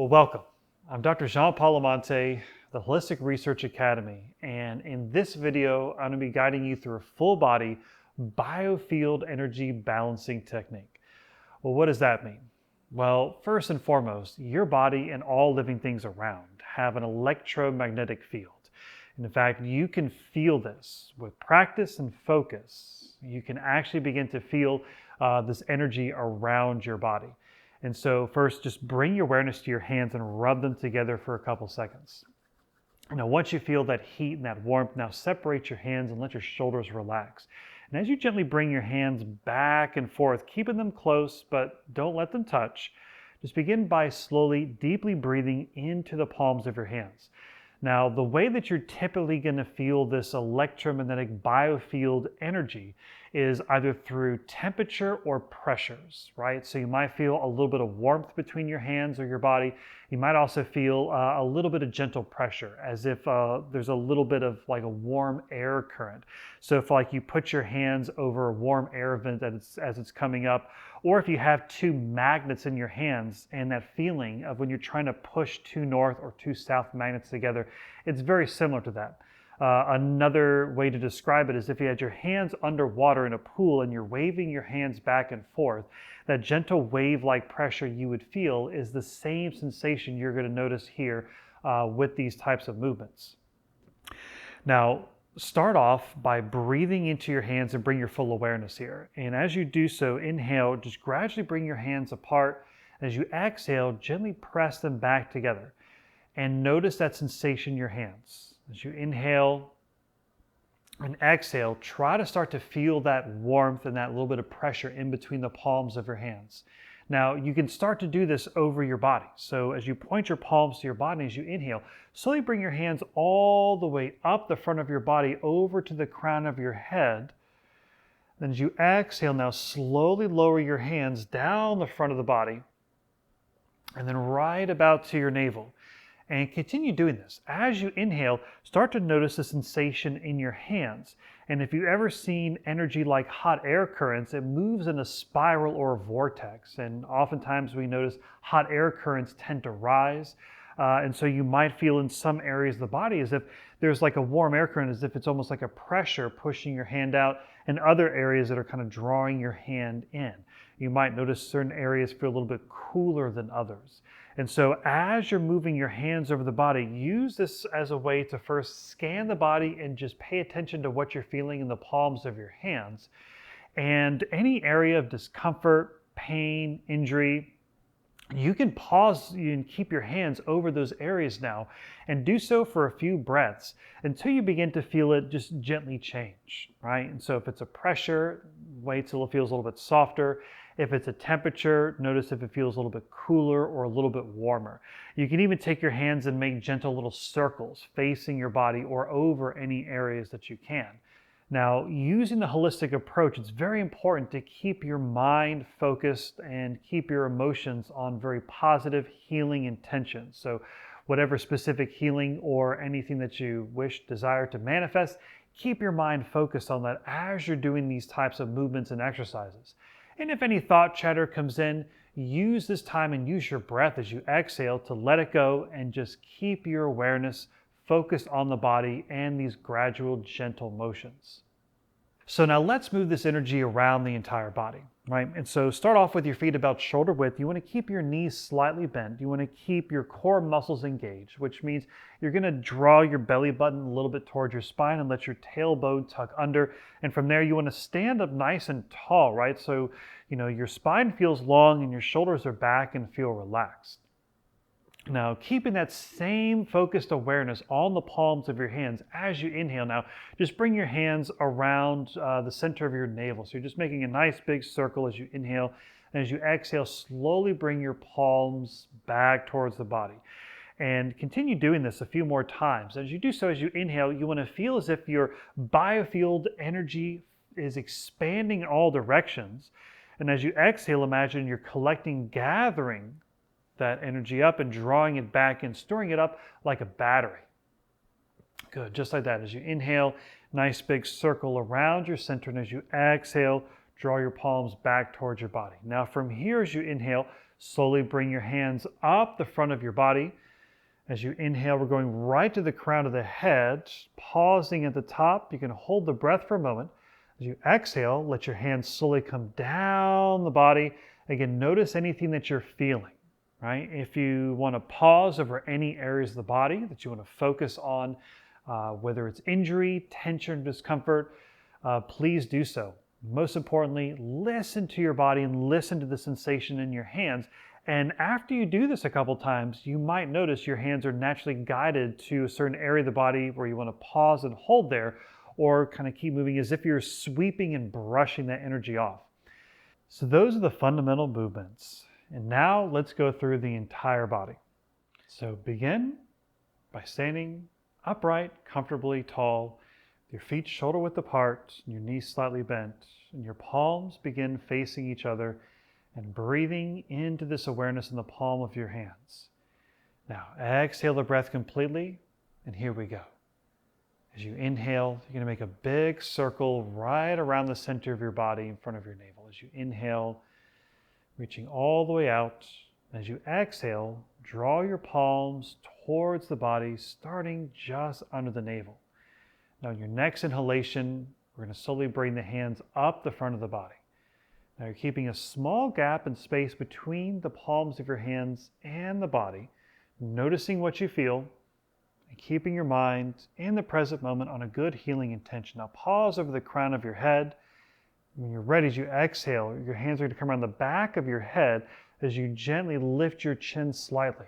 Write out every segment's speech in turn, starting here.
Well, welcome. I'm Dr. Jean-Paul Amante, the Holistic Research Academy, and in this video, I'm going to be guiding you through a full body Biofield energy balancing technique. Well, what does that mean? Well, first and foremost, your body and all living things around have an electromagnetic field. And in fact, you can feel this with practice and focus. You can actually begin to feel this energy around your body. And so first, just bring your awareness to your hands and rub them together for a couple seconds. Now, once you feel that heat and that warmth, now separate your hands and let your shoulders relax. And as you gently bring your hands back and forth, keeping them close, but don't let them touch, just begin by slowly, deeply breathing into the palms of your hands. Now, the way that you're typically going to feel this electromagnetic biofield energy is either through temperature or pressures, right? So you might feel a little bit of warmth between your hands or your body. You might also feel a little bit of gentle pressure, as if there's a little bit of like a warm air current. So if like you put your hands over a warm air vent as it's coming up, or if you have two magnets in your hands and that feeling of when you're trying to push two north or two south magnets together, it's very similar to that. Another way to describe it is if you had your hands underwater in a pool and you're waving your hands back and forth, that gentle wave-like pressure you would feel is the same sensation you're going to notice here with these types of movements. Now, start off by breathing into your hands and bring your full awareness here. And as you do so, inhale, just gradually bring your hands apart. As you exhale, gently press them back together. And notice that sensation in your hands. As you inhale and exhale, try to start to feel that warmth and that little bit of pressure in between the palms of your hands. Now, you can start to do this over your body. So as you point your palms to your body, as you inhale, slowly bring your hands all the way up the front of your body over to the crown of your head. Then as you exhale, now slowly lower your hands down the front of the body and then right about to your navel. And continue doing this. As you inhale, start to notice the sensation in your hands. And if you've ever seen energy like hot air currents, it moves in a spiral or a vortex. And oftentimes we notice hot air currents tend to rise. And so you might feel in some areas of the body as if there's like a warm air current, as if it's almost like a pressure pushing your hand out, and other areas that are kind of drawing your hand in. You might notice certain areas feel a little bit cooler than others. And so as you're moving your hands over the body, use this as a way to first scan the body and just pay attention to what you're feeling in the palms of your hands. And any area of discomfort, pain, injury, you can pause and keep your hands over those areas now and do so for a few breaths until you begin to feel it just gently change, right? And so if it's a pressure, wait till it feels a little bit softer. If it's a temperature, notice if it feels a little bit cooler or a little bit warmer. You can even take your hands and make gentle little circles facing your body or over any areas that you can. Now, using the holistic approach, it's very important to keep your mind focused and keep your emotions on very positive healing intentions. So whatever specific healing or anything that you desire to manifest, keep your mind focused on that as you're doing these types of movements and exercises. And if any thought chatter comes in, use this time and use your breath as you exhale to let it go and just keep your awareness focused on the body and these gradual, gentle motions. So now let's move this energy around the entire body, right? And so start off with your feet about shoulder width. You want to keep your knees slightly bent. You want to keep your core muscles engaged, which means you're going to draw your belly button a little bit towards your spine and let your tailbone tuck under. And from there, you want to stand up nice and tall, right? So, your spine feels long and your shoulders are back and feel relaxed. Now, keeping that same focused awareness on the palms of your hands as you inhale now, just bring your hands around the center of your navel. So you're just making a nice big circle as you inhale. And as you exhale, slowly bring your palms back towards the body. And continue doing this a few more times. As you do so, as you inhale, you want to feel as if your biofield energy is expanding in all directions. And as you exhale, imagine you're gathering that energy up and drawing it back and storing it up like a battery. Good, just like that. As you inhale, nice big circle around your center, and as you exhale, draw your palms back towards your body. Now from here, as you inhale, slowly bring your hands up the front of your body. As you inhale, we're going right to the crown of the head, pausing at the top. You can hold the breath for a moment. As you exhale, let your hands slowly come down the body. Again, notice anything that you're feeling, right? If you want to pause over any areas of the body that you want to focus on, whether it's injury, tension, discomfort, please do so. Most importantly, listen to your body and listen to the sensation in your hands. And after you do this a couple times, you might notice your hands are naturally guided to a certain area of the body where you want to pause and hold there, or kind of keep moving as if you're sweeping and brushing that energy off. So those are the fundamental movements. And now let's go through the entire body. So begin by standing upright, comfortably tall, with your feet shoulder width apart, and your knees slightly bent, and your palms begin facing each other, and breathing into this awareness in the palm of your hands. Now exhale the breath completely, and here we go. As you inhale, you're going to make a big circle right around the center of your body in front of your navel. As you inhale, reaching all the way out. As you exhale, draw your palms towards the body, starting just under the navel. Now in your next inhalation, we're going to slowly bring the hands up the front of the body. Now you're keeping a small gap in space between the palms of your hands and the body, noticing what you feel, and keeping your mind in the present moment on a good healing intention. Now pause over the crown of your head. When you're ready, as you exhale, your hands are going to come around the back of your head as you gently lift your chin slightly.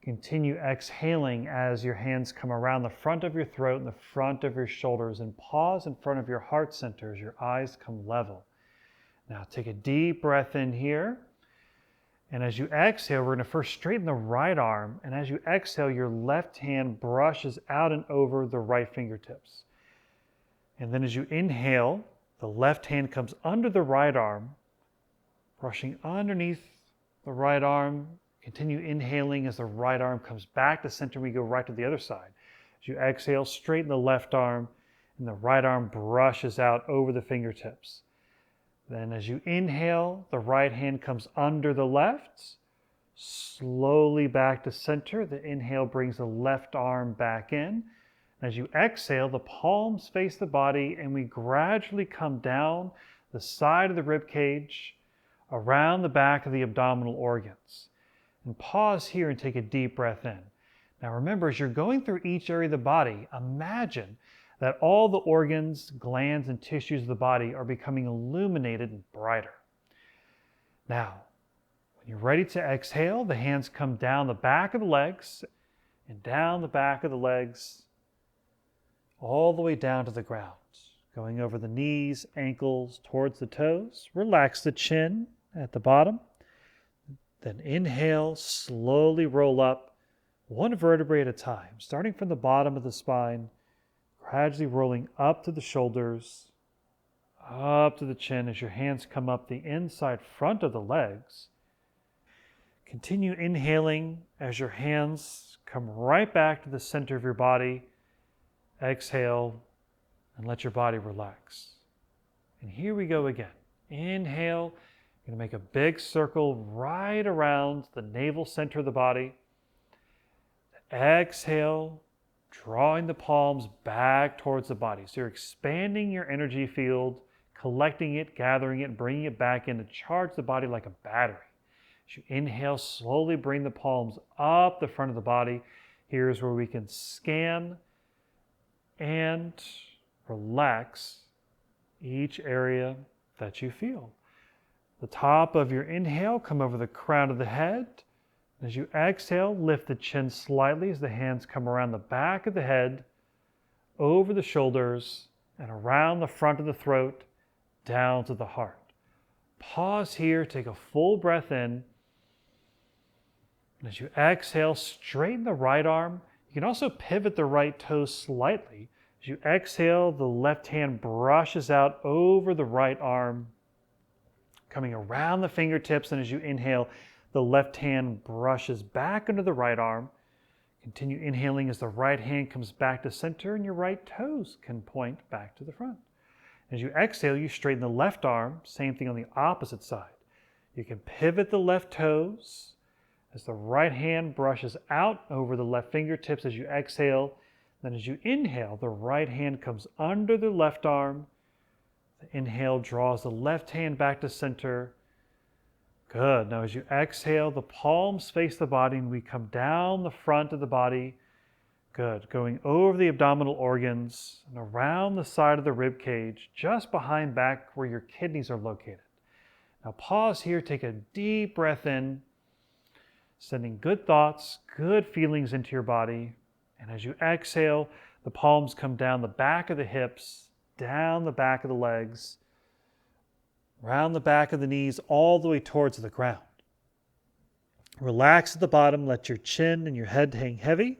Continue exhaling as your hands come around the front of your throat and the front of your shoulders, and pause in front of your heart center as your eyes come level. Now take a deep breath in here. And as you exhale, we're going to first straighten the right arm. And as you exhale, your left hand brushes out and over the right fingertips. And then as you inhale, the left hand comes under the right arm, brushing underneath the right arm. Continue inhaling as the right arm comes back to center. We go right to the other side. As you exhale, straighten the left arm, and the right arm brushes out over the fingertips. Then as you inhale, the right hand comes under the left, slowly back to center. The inhale brings the left arm back in. As you exhale, the palms face the body, and we gradually come down the side of the rib cage, around the back of the abdominal organs. And pause here and take a deep breath in. Now remember, as you're going through each area of the body, imagine that all the organs, glands, and tissues of the body are becoming illuminated and brighter. Now, when you're ready to exhale, the hands come down the back of the legs and down the back of the legs, all the way down to the ground, going over the knees, ankles, towards the toes. Relax the chin at the bottom. Then inhale, slowly roll up one vertebrae at a time, starting from the bottom of the spine, gradually rolling up to the shoulders, up to the chin as your hands come up the inside front of the legs. Continue inhaling as your hands come right back to the center of your body. Exhale and let your body relax. And here we go again. Inhale, you're going to make a big circle right around the navel center of the body. Exhale, drawing the palms back towards the body. So you're expanding your energy field, collecting it, gathering it, bringing it back in to charge the body like a battery. As you inhale, slowly bring the palms up the front of the body. Here's where we can scan and relax each area that you feel. The top of your inhale, come over the crown of the head. As you exhale, lift the chin slightly as the hands come around the back of the head, over the shoulders, and around the front of the throat, down to the heart. Pause here, take a full breath in. And as you exhale, straighten the right arm. You can also pivot the right toe slightly. As you exhale, the left hand brushes out over the right arm, coming around the fingertips. And as you inhale, the left hand brushes back under the right arm. Continue inhaling as the right hand comes back to center and your right toes can point back to the front. As you exhale, you straighten the left arm, same thing on the opposite side. You can pivot the left toes as the right hand brushes out over the left fingertips as you exhale. Then as you inhale, the right hand comes under the left arm. The inhale draws the left hand back to center. Good. Now as you exhale, the palms face the body and we come down the front of the body. Good. Going over the abdominal organs and around the side of the rib cage, just behind back where your kidneys are located. Now pause here, take a deep breath in, sending good thoughts, good feelings into your body. And as you exhale, the palms come down the back of the hips, down the back of the legs, around the back of the knees, all the way towards the ground. Relax at the bottom, let your chin and your head hang heavy.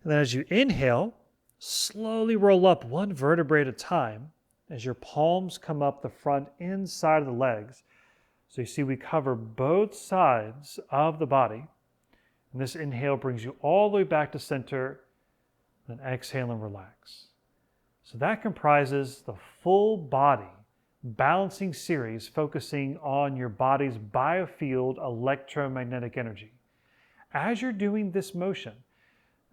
And then as you inhale, slowly roll up one vertebrae at a time as your palms come up the front inside of the legs. So you see we cover both sides of the body. And this inhale brings you all the way back to center. Then exhale and relax. So that comprises the full body balancing series focusing on your body's biofield electromagnetic energy. As you're doing this motion,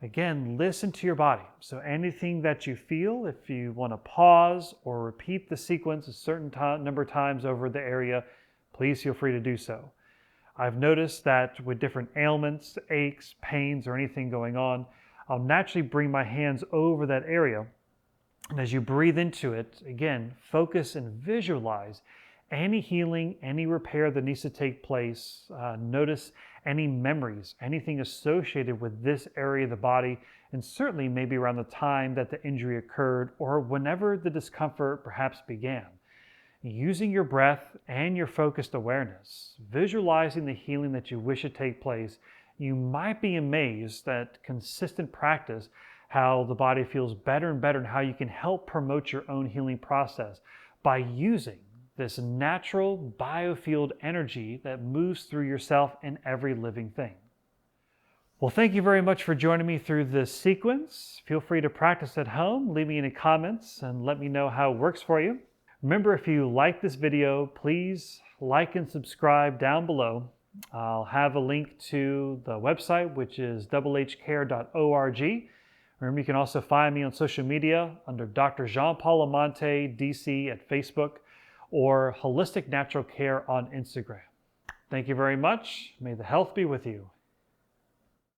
again, listen to your body. So anything that you feel, if you want to pause or repeat the sequence a certain number of times over the area, please feel free to do so. I've noticed that with different ailments, aches, pains, or anything going on, I'll naturally bring my hands over that area. And as you breathe into it, again, focus and visualize any healing, any repair that needs to take place. Notice any memories, anything associated with this area of the body, and certainly maybe around the time that the injury occurred or whenever the discomfort perhaps began. Using your breath and your focused awareness, visualizing the healing that you wish to take place, you might be amazed that consistent practice, how the body feels better and better, and how you can help promote your own healing process by using this natural biofield energy that moves through yourself and every living thing. Well, thank you very much for joining me through this sequence. Feel free to practice at home. Leave me any comments and let me know how it works for you. Remember, if you like this video, please like and subscribe down below. I'll have a link to the website, which is hcare.org. Remember, you can also find me on social media under Dr. Jean-Paul Amante, DC at Facebook, or Holistic Natural Care on Instagram. Thank you very much. May the health be with you.